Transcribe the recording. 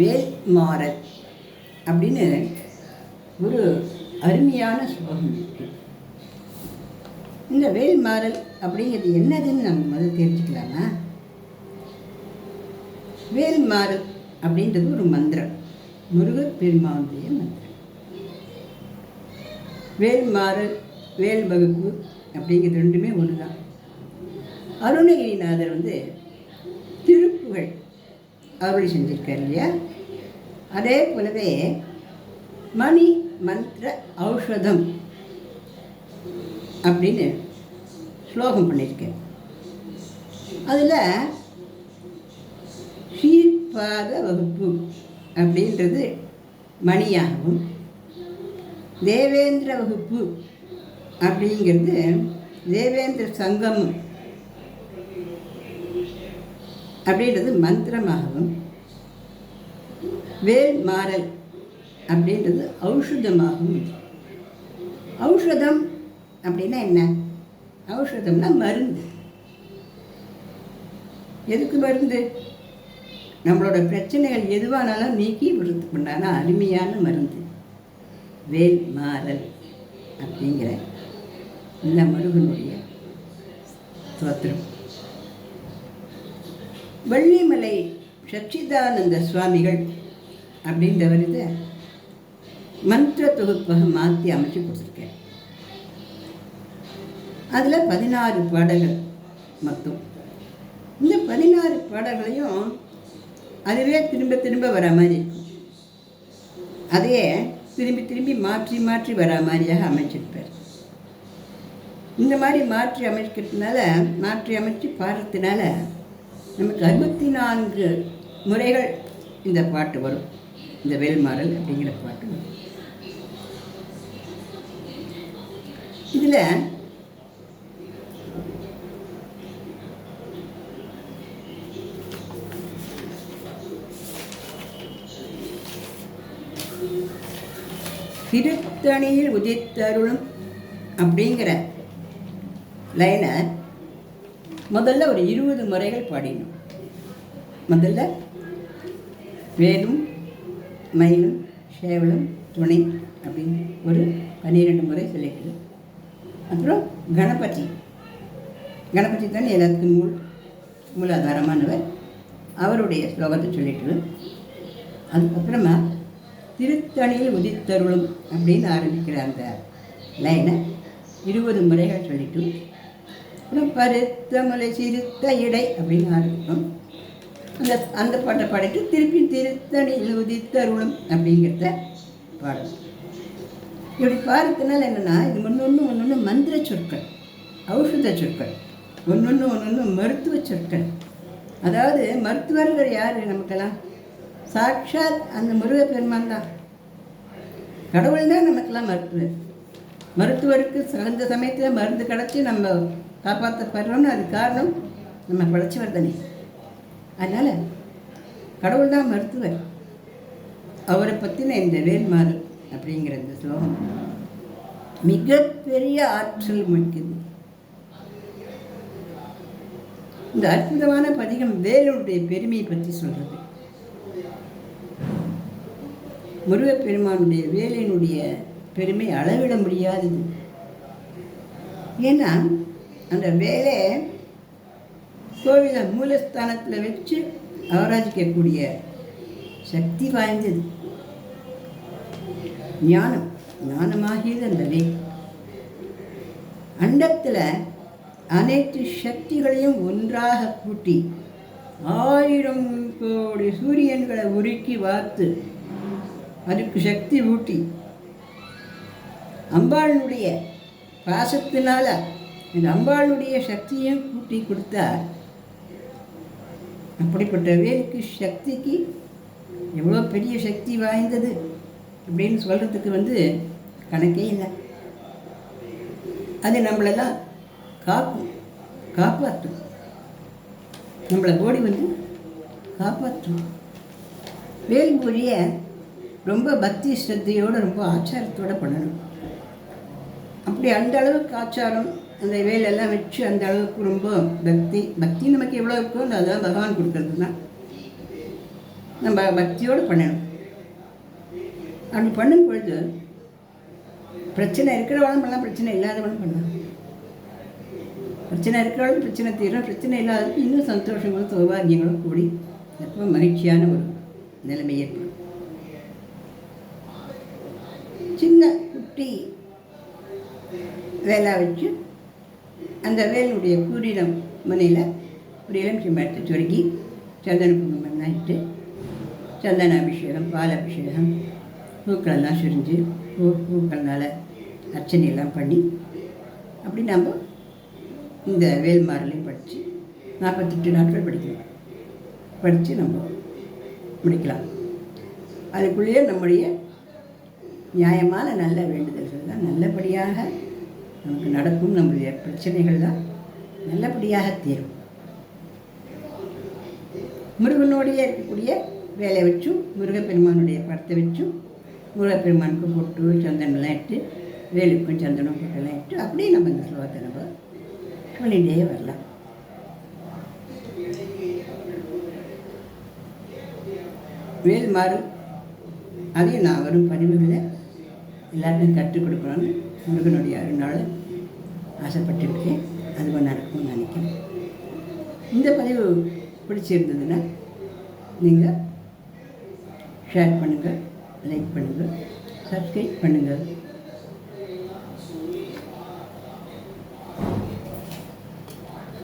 வேல் மாறல் அப்படின்னு ஒரு அருமையான ஸ்லோகம் இருக்குது. இந்த வேல் மாறல் அப்படிங்கிறது என்னதுன்னு நம்ம முதல்ல தெரிஞ்சுக்கலாமா? வேல் மாறல் அப்படின்றது ஒரு மந்திரம், முருகப்பெருமானுடைய மந்திரம். வேல் மாறல், வேல் வகுப்பு அப்படிங்கிறது ரெண்டுமே ஒன்று தான். அருணகிரிநாதர் திருப்புகழ் அருளி செஞ்சிருக்கார் இல்லையா? அதே போலவே மணி மந்திர ஔஷதம் அப்படின்னு ஸ்லோகம் பண்ணியிருக்கேன். அதில் ஸ்ரீபாத வகுப்பு அப்படின்றது மணியாகவும், தேவேந்திர வகுப்பு அப்படிங்கிறது தேவேந்திர சங்கமம் அப்படின்றது மந்திரமாகவும், வேல் மாறல் அப்படின்றது ஔஷதமாகவும். ஔஷதம் அப்படின்னா என்ன? ஔஷதம்னா மருந்து. எதுக்கு மருந்து? நம்மளோட பிரச்சனைகள் எதுவானாலும் நீக்கி விடுறதுக்கு உண்டான அருமையான மருந்து வேல் மாறல் அப்படிங்கிற இந்த முருகனுடைய ஸ்தோத்திரம். வள்ளிமலை சச்சிதானந்த சுவாமிகள் அப்படின்றவர் இதை மந்திர தொகுப்பாக மாற்றி அமைச்சு கொடுத்துருக்கேன். அதில் 16 பாடல்கள் மொத்தம். இந்த 16 பாடல்களையும் அதுவே திரும்ப திரும்ப வர மாதிரி இருக்கும். அதையே திரும்பி திரும்பி மாற்றி மாற்றி வர மாதிரியாக அமைச்சிருப்பார். இந்த மாதிரி மாற்றி அமைக்கிறதுனால, மாற்றி அமைச்சு பாடுறதுனால நமக்கு 64 முறைகள் இந்த பாட்டு வரும். இந்த வேல்மாறல் அப்படிங்கிற பாட்டு வரும். இதில் திருத்தணியில் உதித்தருளும் அப்படிங்கிற லைனை முதல்ல ஒரு 20 முறைகள் பாடினோம். முதல்ல வேலும் மயிலும் சேவலும் துணை அப்படின்னு ஒரு 12 முறை சொல்லிட்டு, அப்புறம் கணபதி தான் எல்லாத்துக்கும் மூலாதாரமானவர், அவருடைய ஸ்லோகத்தை சொல்லிட்டு, அதுக்கப்புறமா திருத்தணியில் உதித்தருளும் அப்படின்னு ஆரம்பிக்கிற அந்த லைனை 20 முறைகள் சொல்லிட்டு, அப்புறம் பருத்த முலை சிறுத்த இடை அப்படின்னு ஆரம்பிக்கும். அந்த பாட்டை பாடிட்டு திருப்பி திருத்தணியில் உதித்தருளும் அப்படிங்கிறத பாடணும். இப்படி பாடுறதுனால என்னென்னா, இது ஒன்று மந்திர சொற்கள், ஔஷத சொற்கள், ஒன்று மருத்துவ சொற்கள். அதாவது மருத்துவர்கள் யார் நமக்கெல்லாம்? சாட்சாத் அந்த முருகப்பெருமான் தான். கடவுள் தான் நமக்கெல்லாம் மருத்துவர். மருத்துவருக்கு அந்த சமயத்தில் மருந்து கிடச்சி நம்ம காப்பாற்றப்படுறோம்னு அது காரணம் நம்ம படைச்சவர் தானே. அதனால் கடவுள் தான் மருத்துவர். அவரை பற்றின இந்த வேல்மாறல் அப்படிங்கிற இந்த ஸ்லோகம் மிகப்பெரிய ஆற்றல் மிக்கது. இந்த அற்புதமான பதிகம் வேலுடைய பெருமையை பற்றி சொல்கிறது. முருகப்பெருமானுடைய வேலினுடைய பெருமை அளவிட முடியாதது. ஏன்னா அந்த வேலை கோவிலை மூலஸ்தானத்தில் வச்சு ஆராதிக்கக்கூடிய சக்தி வாய்ந்தது. ஞானமாகியது அந்த வேல். அண்டத்தில் அனைத்து சக்திகளையும் ஒன்றாக கூட்டி 1000 கோடி சூரியன்களை உருக்கி வார்த்து அதுக்கு சக்தி ஊட்டி அம்பாளுடைய பாசத்தினால இந்த அம்பாளுடைய சக்தியும் கூட்டி கொடுத்தார். அப்படிப்பட்ட வேலுக்கு சக்திக்கு எவ்வளோ பெரிய சக்தி வாய்ந்தது அப்படின்னு சொல்கிறதுக்கு கணக்கே இல்லை. அது நம்மளெல்லாம் காப்பாற்றும், நம்மளை ஓடி காப்பாற்றும். வேல்மொழியை ரொம்ப பக்தி ஸ்ரத்தையோடு ரொம்ப ஆச்சாரத்தோடு பண்ணணும். அப்படி அந்த அளவுக்கு ஆச்சாரம், அந்த வேலெல்லாம் வச்சு அந்த அளவுக்கு ரொம்ப பக்தி நமக்கு எவ்வளோ இருக்கோ அதெல்லாம் பகவான் கொடுக்கறது தான். நம்ம பக்தியோடு பண்ணணும். அப்படி பண்ணும் பொழுது பிரச்சனை இருக்கிறவளும் பண்ணலாம், பிரச்சனை இல்லாதவளும் பண்ணலாம். பிரச்சனை இருக்கிறவளும் பிரச்சனை தீரும், பிரச்சனை இல்லாதவளுக்கு இன்னும் சந்தோஷங்களும் சௌபாகியங்களும் கூடி எப்போ மகிழ்ச்சியான ஒரு நிலைமை ஏற்படும். சின்ன குட்டி வேலை வச்சு அந்த வேலுடைய கூரிடம் முனையில் ஒரு எலுமிச்சம் எடுத்து சொருகி சந்தன குங்குமம் நட்டு சந்தன அபிஷேகம், பால் அபிஷேகம், பூக்களெல்லாம் சுரிஞ்சு பூக்கள்னால் அர்ச்சனையெல்லாம் பண்ணி அப்படி நம்ம இந்த வேல்மாறலையும் படித்து 48 நாட்கள் படிக்கணும். படித்து நம்ம முடிக்கலாம். அதுக்குள்ளேயே நம்முடைய நியாயமான நல்ல வேண்டுதல்கள் தான் நல்லபடியாக நமக்கு நடக்கும். நம்முடைய பிரச்சனைகள் தான் நல்லபடியாக தீரும். முருகனோடைய இருக்கக்கூடிய வேலை வச்சும் முருகப்பெருமானுடைய படத்தை வச்சும் முருகப்பெருமானுக்கு பொட்டு சந்தனம்லாம் இட்டு வேலுக்கும் சந்தனம் பொட்டெல்லாம் இட்டு அப்படியே நம்ம இந்த ஸ்லோகத்தை நம்ம சொல்லிகிட்டே வரலாம். வேல்மாறு அதையும் நான் வரும் பதிவுகளை எல்லாருக்கும் கற்றுக் கொடுக்கணும்னு முருகனுடைய அருளால் ஆசைப்பட்டுருக்கேன். அது நடக்கும்னு நினைக்கிறேன். இந்த பதிவு பிடிச்சிருந்ததுன்னா நீங்கள் ஷேர் பண்ணுங்கள், லைக் பண்ணுங்கள், சப்ஸ்கிரைப் பண்ணுங்கள்.